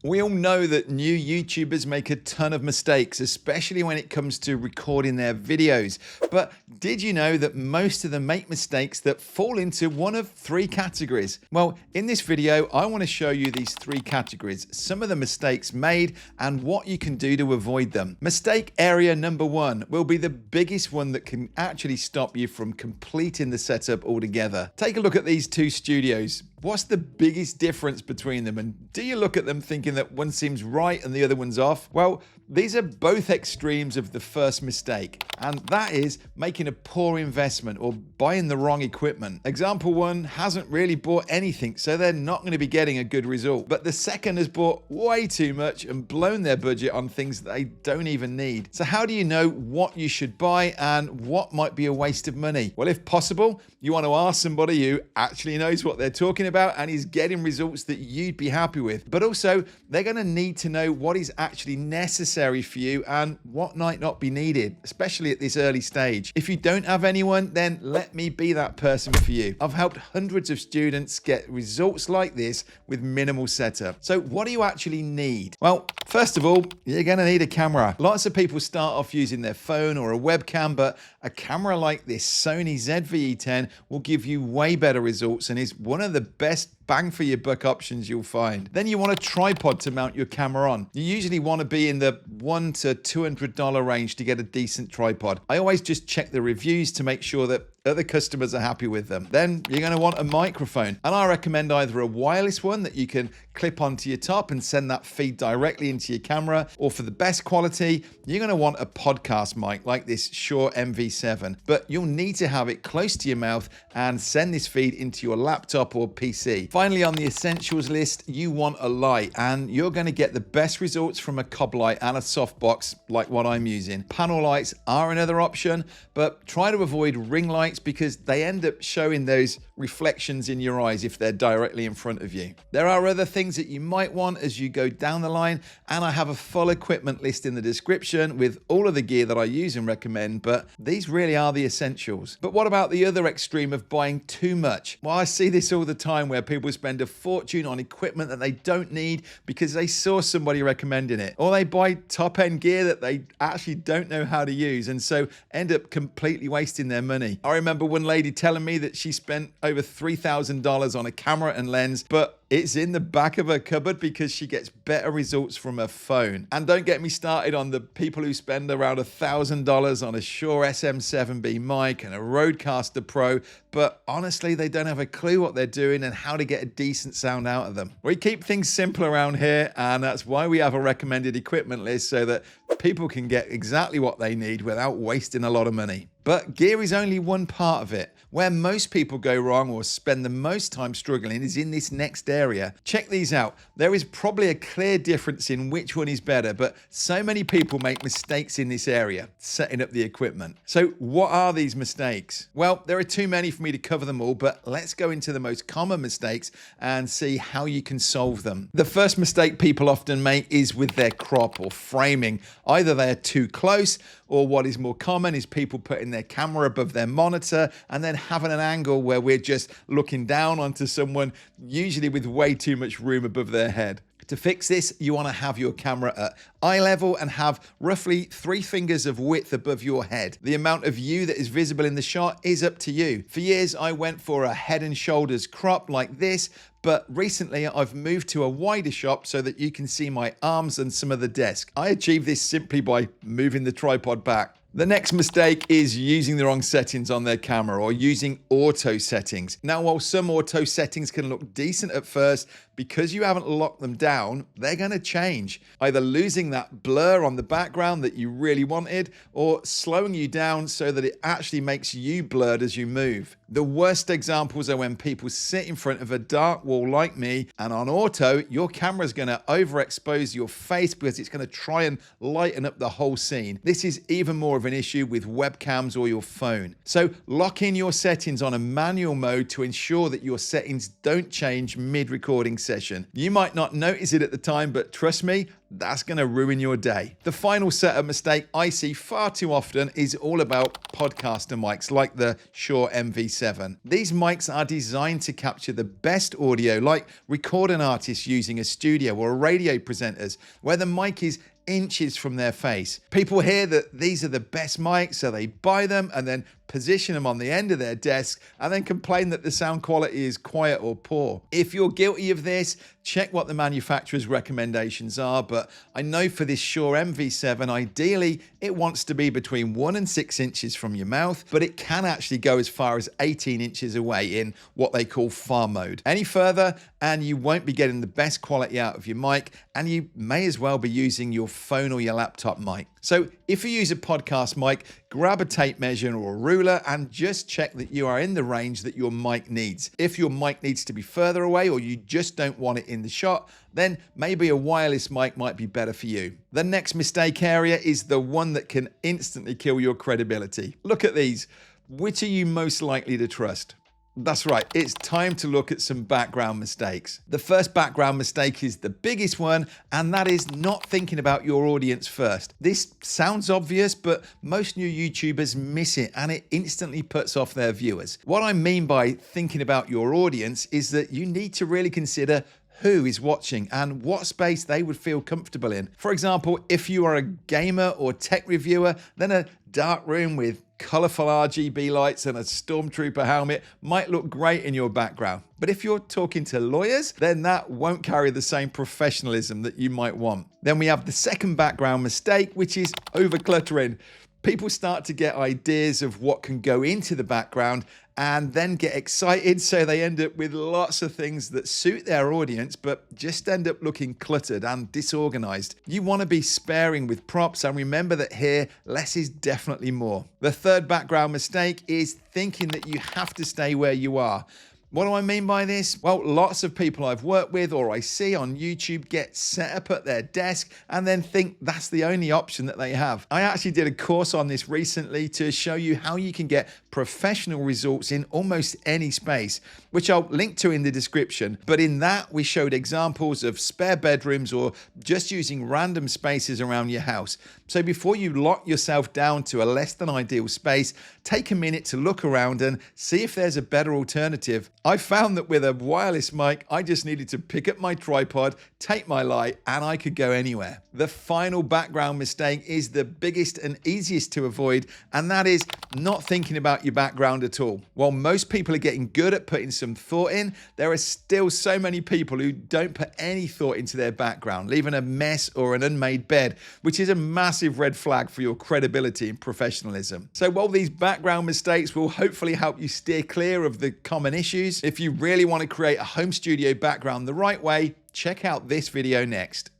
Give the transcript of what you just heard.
We all know that new YouTubers make a ton of mistakes, especially when it comes to recording their videos. But did you know that most of them make mistakes that fall into one of three categories? Well, in this video, I want to show you these three categories, some of the mistakes made and what you can do to avoid them. Mistake area number one will be the biggest one that can actually stop you from completing the setup altogether. Take a look at these two studios. What's the biggest difference between them? And do you look at them thinking that one seems right and the other one's off? Well, these are both extremes of the first mistake, and that is making a poor investment or buying the wrong equipment. Example one hasn't really bought anything, so they're not going to be getting a good result. But the second has bought way too much and blown their budget on things that they don't even need. So how do you know what you should buy and what might be a waste of money? Well, if possible, you want to ask somebody who actually knows what they're talking about and is getting results that you'd be happy with. But also, they're going to need to know what is actually necessary for you and what might not be needed, especially at this early stage. If you don't have anyone, then let me be that person for you. I've helped hundreds of students get results like this with minimal setup. So what do you actually need? Well, first of all, you're going to need a camera. Lots of people start off using their phone or a webcam, but a camera like this Sony ZV-E10 will give you way better results and is one of the best bang for your buck options you'll find. Then you want a tripod to mount your camera on. You usually want to be in the $100 to $200 range to get a decent tripod. I always just check the reviews to make sure that other customers are happy with them. Then you're going to want a microphone, and I recommend either a wireless one that you can clip onto your top and send that feed directly into your camera, or for the best quality, you're going to want a podcast mic like this Shure MV7, but you'll need to have it close to your mouth and send this feed into your laptop or PC. Finally, on the essentials list, you want a light, and you're going to get the best results from a cob light and a softbox like what I'm using. Panel lights are another option, but try to avoid ring lights because they end up showing those reflections in your eyes if they're directly in front of you. There are other things that you might want as you go down the line, and I have a full equipment list in the description with all of the gear that I use and recommend, but these really are the essentials. But what about the other extreme of buying too much? Well, I see this all the time where people spend a fortune on equipment that they don't need because they saw somebody recommending it, or they buy top-end gear that they actually don't know how to use and so end up completely wasting their money. I remember one lady telling me that she spent over $3,000 on a camera and lens, but it's in the back of her cupboard because she gets better results from her phone. And don't get me started on the people who spend around $1,000 on a Shure SM7B mic and a Rodecaster Pro, but honestly, they don't have a clue what they're doing and how to get a decent sound out of them. We keep things simple around here, and that's why we have a recommended equipment list so that people can get exactly what they need without wasting a lot of money. But gear is only one part of it. Where most people go wrong or spend the most time struggling is in this next area. Check these out. There is probably a clear difference in which one is better, but so many people make mistakes in this area, setting up the equipment. So what are these mistakes? Well, there are too many for me to cover them all, but let's go into the most common mistakes and see how you can solve them. The first mistake people often make is with their crop or framing. Either they're too close, or what is more common is people putting their camera above their monitor and then having an angle where we're just looking down onto someone, usually with way too much room above their head. To fix this, you want to have your camera at eye level and have roughly 3 fingers of width above your head. The amount of you that is visible in the shot is up to you. For years, I went for a head and shoulders crop like this, but recently I've moved to a wider shot so that you can see my arms and some of the desk. I achieved this simply by moving the tripod back. The next mistake is using the wrong settings on their camera or using auto settings. Now, while some auto settings can look decent at first, because you haven't locked them down, they're going to change, either losing that blur on the background that you really wanted or slowing you down so that it actually makes you blurred as you move. The worst examples are when people sit in front of a dark wall like me, and on auto, your camera is going to overexpose your face because it's going to try and lighten up the whole scene. This is even more of an issue with webcams or your phone. So lock in your settings on a manual mode to ensure that your settings don't change mid-recording session. session. You might not notice it at the time, but trust me, that's going to ruin your day. The final setup mistake I see far too often is all about podcaster mics like the Shure MV7. These mics are designed to capture the best audio, like recording artists using a studio or radio presenters, where the mic is inches from their face. People hear that these are the best mics, so they buy them and then position them on the end of their desk and then complain that the sound quality is quiet or poor. If you're guilty of this, check what the manufacturer's recommendations are, but I know for this Shure MV7, ideally it wants to be between 1 and 6 inches from your mouth, but it can actually go as far as 18 inches away in what they call farm mode. Any further and you won't be getting the best quality out of your mic, and you may as well be using your phone or your laptop mic. So if you use a podcast mic, grab a tape measure or a ruler and just check that you are in the range that your mic needs. If your mic needs to be further away or you just don't want it in the shot, then maybe a wireless mic might be better for you. The next mistake area is the one that can instantly kill your credibility. Look at these. Which are you most likely to trust? That's right, it's time to look at some background mistakes. The first background mistake is the biggest one, and that is not thinking about your audience first. This sounds obvious, but most new YouTubers miss it, and it instantly puts off their viewers. What I mean by thinking about your audience is that you need to really consider who is watching and what space they would feel comfortable in. For example, if you are a gamer or tech reviewer, then a dark room with colorful RGB lights and a stormtrooper helmet might look great in your background. But if you're talking to lawyers, then that won't carry the same professionalism that you might want. Then we have the second background mistake, which is overcluttering. People start to get ideas of what can go into the background and then get excited, so they end up with lots of things that suit their audience but just end up looking cluttered and disorganized. You want to be sparing with props, and remember that here, less is definitely more. The third background mistake is thinking that you have to stay where you are. What do I mean by this? Well, lots of people I've worked with or I see on YouTube get set up at their desk and then think that's the only option that they have. I actually did a course on this recently to show you how you can get professional results in almost any space, which I'll link to in the description. But in that, we showed examples of spare bedrooms or just using random spaces around your house. So before you lock yourself down to a less than ideal space, take a minute to look around and see if there's a better alternative. I found that with a wireless mic, I just needed to pick up my tripod, take my light, and I could go anywhere. The final background mistake is the biggest and easiest to avoid, and that is not thinking about your background at all. While most people are getting good at putting some thought in, there are still so many people who don't put any thought into their background, leaving a mess or an unmade bed, which is a massive red flag for your credibility and professionalism. So while these background mistakes will hopefully help you steer clear of the common issues, if you really want to create a home studio background the right way, check out this video next.